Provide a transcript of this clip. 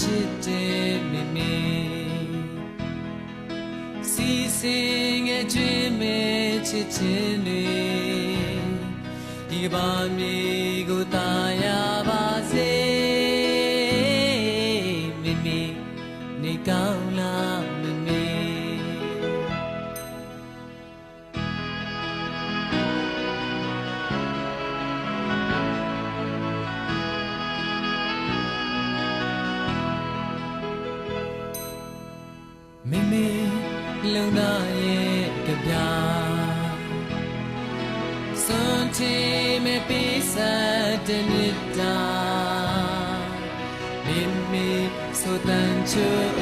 ချစ်တဲ့မေမေစီစဉ်ငယ်ကျွေးမဲ့ချစ်ချင်းတွေဒီကဘာမြေကိုတာယာပါစေမေမေနေကောင်းလားမေမေမေမေလုံသားရဲ့ကြပြစွန်ချီမေပိစတဲ့မြတ်တာမေမေဆိုတန်ချို